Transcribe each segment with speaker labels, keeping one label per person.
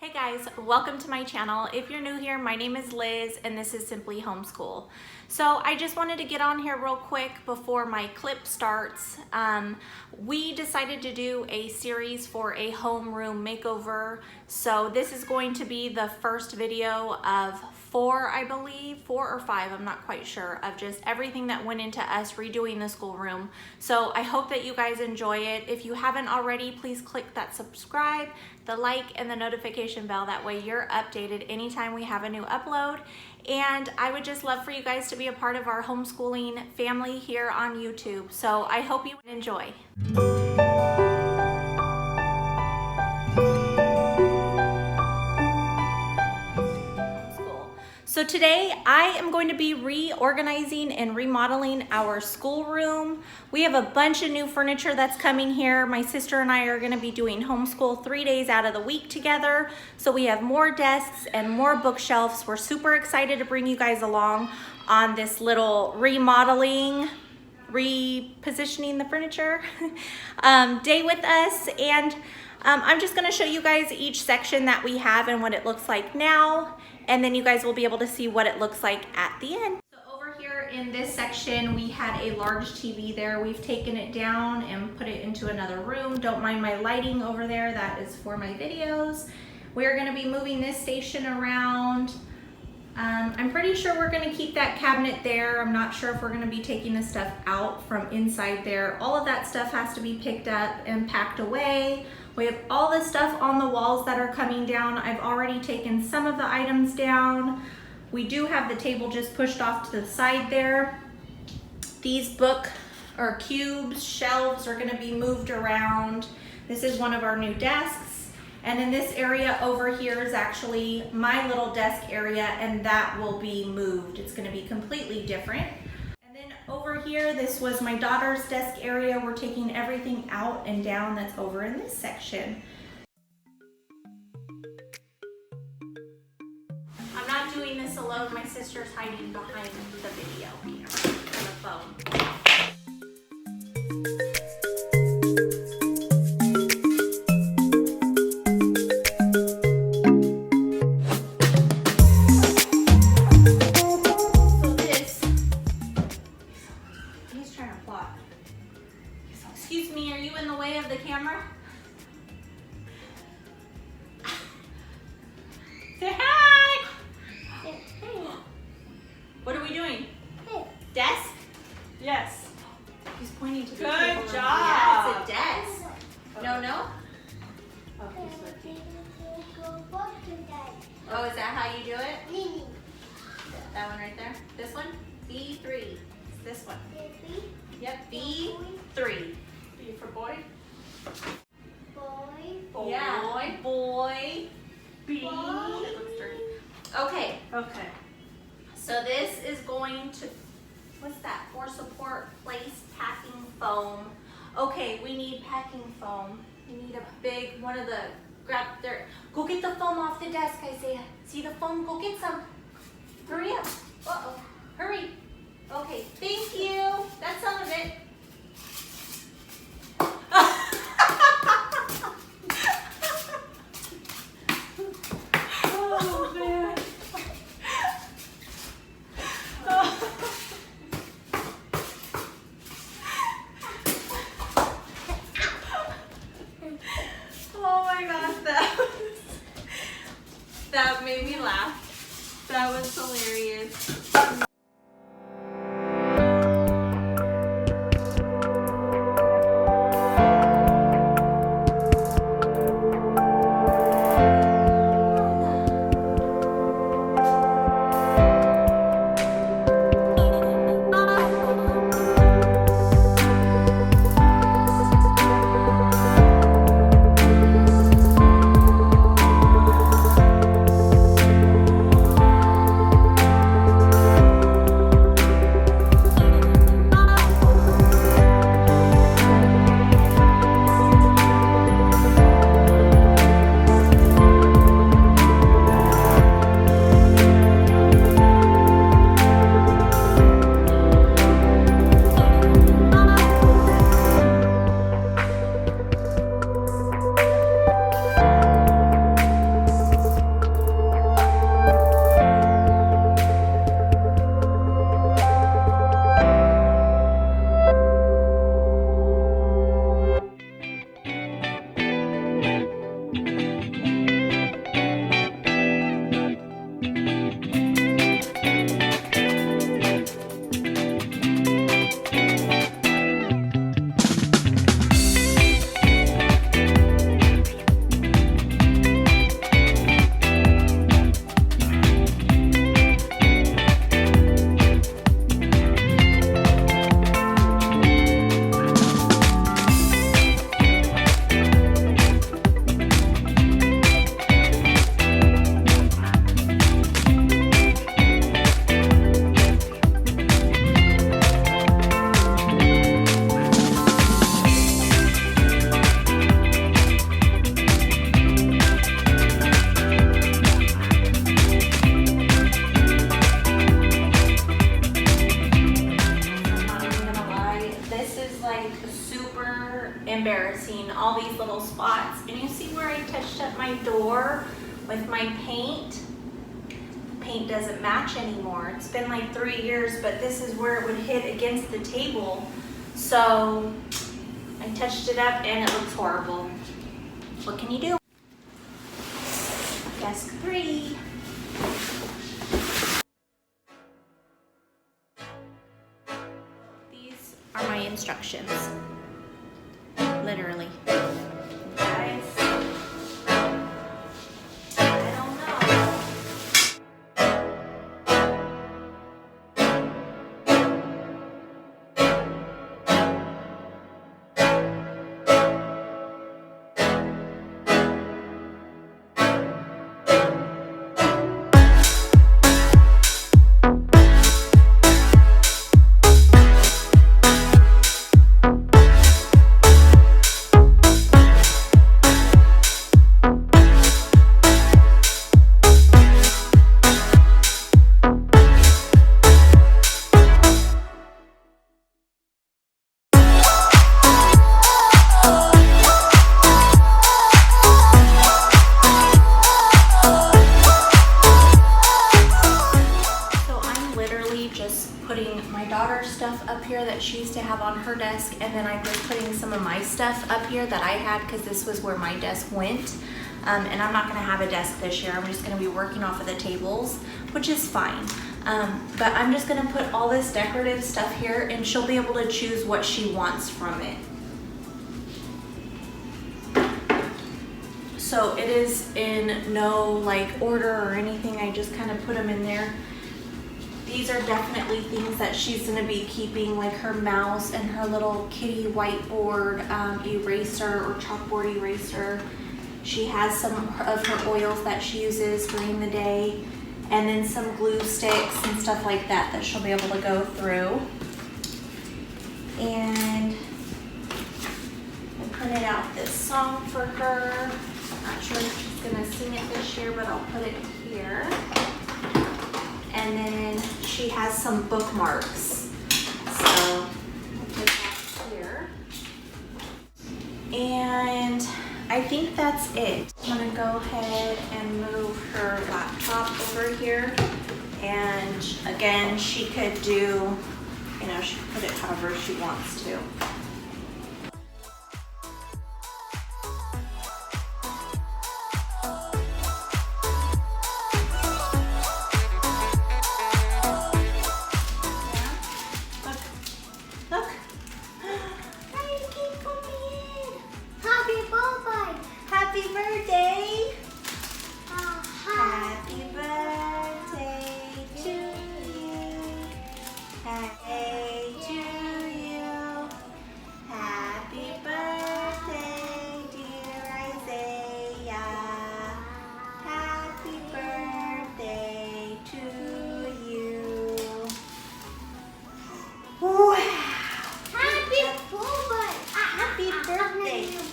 Speaker 1: Hey guys, welcome to my channel. If you're new here, my name is Liz and this is Simply Homeschool. So I just wanted to get on here real quick before my clip starts. We decided to do a series for a homeroom makeover. So this is going to be the first video of four, I believe, 4 or 5, I'm not quite sure, of just everything that went into us redoing the schoolroom. So I hope that you guys enjoy it. If you haven't already, please click that subscribe, the like, and the notification bell. That way you're updated anytime we have a new upload. And I would just love for you guys to be a part of our homeschooling family here on YouTube. So I hope you enjoy. So today I am going to be reorganizing and remodeling our schoolroom. We have a bunch of new furniture that's coming here. My sister and I are going to be doing homeschool 3 days out of the week together. So we have more desks and more bookshelves. We're super excited to bring you guys along on this little remodeling, repositioning the furniture day with us. And I'm just going to show you guys each section that we have and what it looks like now. And then you guys will be able to see what it looks like at the end. So over here in this section, we had a large TV there. We've taken it down and put it into another room. Don't mind my lighting over there. That is for my videos. We're gonna be moving this station around. I'm pretty sure we're gonna keep that cabinet there. I'm not sure if we're gonna be taking the stuff out from inside there. All of that stuff has to be picked up and packed away. We have all this stuff on the walls that are coming down. I've already taken some of the items down. We do have the table just pushed off to the side there. These book or cubes, shelves are gonna be moved around. This is one of our new desks. And in this area over here is actually my little desk area, and that will be moved. It's gonna be completely different. Over here, this was my daughter's desk area. We're taking everything out and down that's over in this section. I'm not doing this alone. My sister's hiding behind the video camera and the phone. Excuse me, are you in the way of the camera? Say hi! What are we doing? Desk? Yes. He's pointing to the table.
Speaker 2: Good job.
Speaker 1: Yeah, it's a desk. No, no? Oh, is that how you do it? That one right there? This one? B3. It's this one. Yep, B3.
Speaker 2: B for boy.
Speaker 1: Boy. Yeah, boy. B. It looks dirty. Okay.
Speaker 2: Okay.
Speaker 1: So this is going to, what's that? For support, place packing foam. Okay, we need packing foam. We need a big, one of the, grab there. Go get the foam off the desk, Isaiah. See the foam? Go get some. Hurry up. Uh-oh. Hurry. Okay, thank you. That's some of it.
Speaker 2: Oh, man.
Speaker 1: Oh my gosh, that made me laugh. That was hilarious. door with my paint. Paint doesn't match anymore. It's been like 3 years, but this is where it would hit against the table. So I touched it up and it looks horrible. What can you do? Desk 3. These are my instructions. Literally. Guys, I don't know. Stuff up here that she used to have on her desk, and then I've been putting some of my stuff up here that I had because this was where my desk went. And I'm not going to have a desk this year. I'm just going to be working off of the tables, which is fine. But I'm just going to put all this decorative stuff here, and she'll be able to choose what she wants from it. So it is in no like order or anything. I just kind of put them in there. These are definitely things that she's going to be keeping, like her mouse and her little kitty whiteboard eraser or chalkboard eraser. She has some of her oils that she uses during the day, and then some glue sticks and stuff like that that she'll be able to go through. And I printed out this song for her. Not sure if she's going to sing it this year, but I'll put it here. And then she has some bookmarks. So I'll put that here. And I think that's it. I'm gonna go ahead and move her laptop over here. And again, she could do, you know, she could put it however she wants to.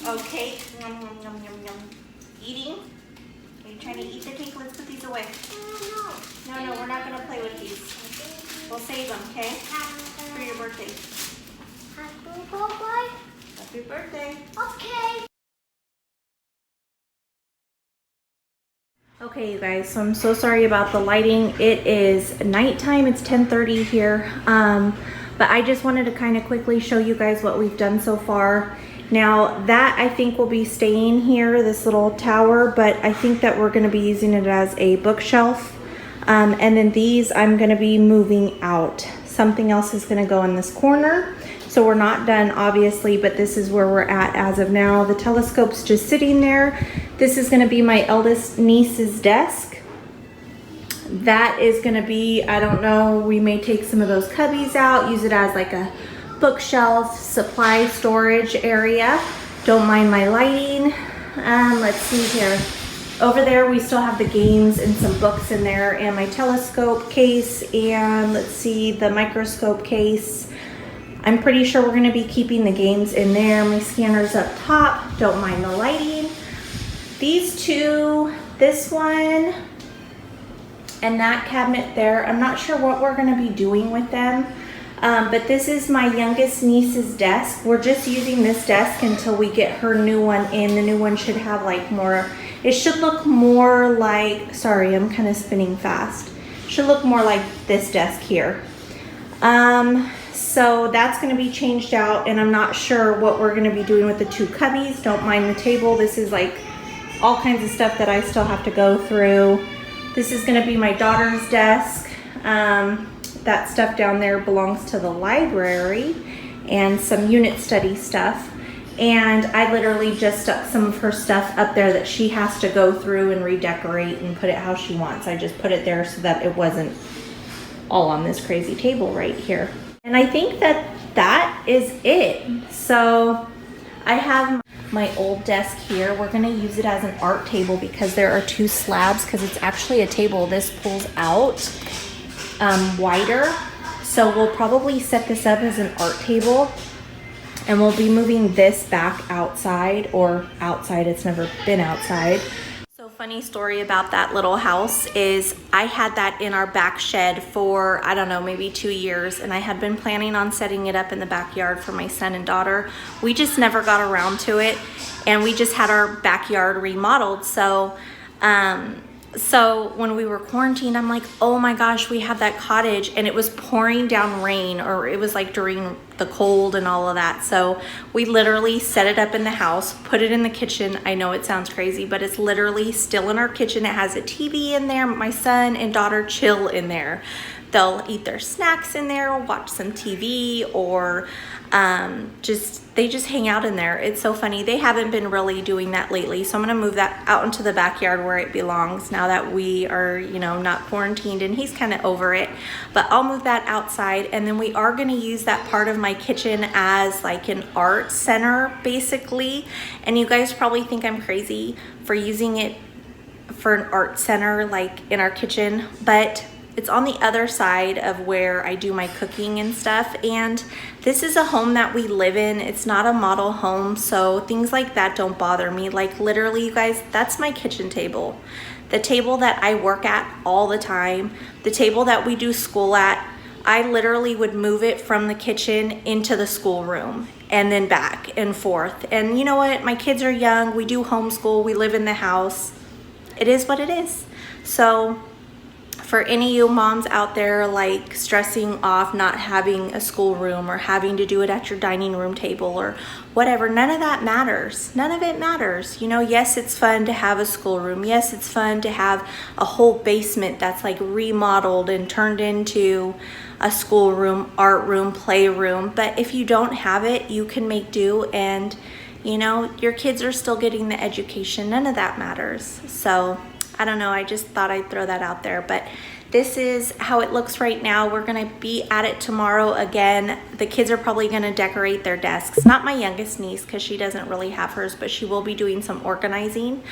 Speaker 1: Okay, yum, yum, yum, yum, yum. Eating? Are you trying to eat the cake? Let's put these away. No, we're not going to play with these. We'll save them, okay? For your birthday.
Speaker 2: Happy birthday.
Speaker 1: Happy birthday.
Speaker 2: Okay.
Speaker 1: Okay, you guys, so I'm so sorry about the lighting. It is nighttime. It's 10:30 here. But I just wanted to kind of quickly show you guys what we've done so far. Now that I think will be staying here, this little tower, but I think that we're going to be using it as a bookshelf. And then these I'm going to be moving out. Something else is going to go in this corner. So we're not done obviously, but this is where we're at as of now. The telescope's just sitting there. This is going to be my eldest niece's desk. That is going to be, I don't know, we may take some of those cubbies out, use it as like a bookshelf, supply storage area. Don't mind my lighting. Let's see here. Over there we still have the games and some books in there, and my telescope case, and let's see, the microscope case. I'm pretty sure we're going to be keeping the games in there. My scanner's up top. Don't mind the lighting. These two, this one and that cabinet there, I'm not sure what we're going to be doing with them. But this is my youngest niece's desk. We're just using this desk until we get her new one in. The new one should have like more It should look more like, sorry, I'm kind of spinning fast. Should look more like this desk here. So that's going to be changed out, and I'm not sure what we're going to be doing with the 2 cubbies. Don't mind the table. This is like all kinds of stuff that I still have to go through. This is going to be my daughter's desk. That stuff down there belongs to the library, and some unit study stuff. And I literally just stuck some of her stuff up there that she has to go through and redecorate and put it how she wants. I just put it there so that it wasn't all on this crazy table right here. And I think that that is it. So I have my old desk here. We're gonna use it as an art table because there are 2 slabs, because it's actually a table. This pulls out wider. So we'll probably set this up as an art table, and we'll be moving this back outside, or outside, it's never been outside. So funny story about that little house is I had that in our back shed for, I don't know, maybe 2 years, and I had been planning on setting it up in the backyard for my son and daughter. We just never got around to it, and we just had our backyard remodeled. So when we were quarantined, I'm like, oh my gosh, we have that cottage, and it was pouring down rain, or it was like during the cold and all of that. So we literally set it up in the house, put it in the kitchen. I know it sounds crazy, but it's literally still in our kitchen. It has a TV in there. My son and daughter chill in there. They'll eat their snacks in there, watch some TV, or they just hang out in there. It's so funny. They haven't been really doing that lately. So I'm gonna move that out into the backyard where it belongs now that we are, you know, not quarantined, and he's kind of over it. But I'll move that outside, and then we are gonna use that part of my kitchen as like an art center, basically. And you guys probably think I'm crazy for using it for an art center like in our kitchen, but it's on the other side of where I do my cooking and stuff. And this is a home that we live in. It's not a model home, so things like that don't bother me. Like literally, you guys, that's my kitchen table. The table that I work at all the time, the table that we do school at, I literally would move it from the kitchen into the schoolroom and then back and forth. And you know what? My kids are young. We do homeschool. We live in the house. It is what it is. So for any of you moms out there like stressing off not having a schoolroom or having to do it at your dining room table or whatever, none of that matters. None of it matters. You know, yes, it's fun to have a schoolroom. Yes, it's fun to have a whole basement that's like remodeled and turned into a schoolroom, art room, playroom. But if you don't have it, you can make do, and you know, your kids are still getting the education. None of that matters. So I don't know, I just thought I'd throw that out there, but this is how it looks right now. We're gonna be at it tomorrow again. The kids are probably gonna decorate their desks. Not my youngest niece, because she doesn't really have hers, but she will be doing some organizing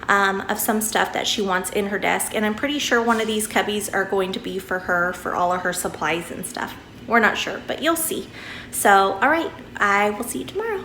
Speaker 1: of some stuff that she wants in her desk. And I'm pretty sure one of these cubbies are going to be for her, for all of her supplies and stuff. We're not sure, but you'll see. So, all right, I will see you tomorrow.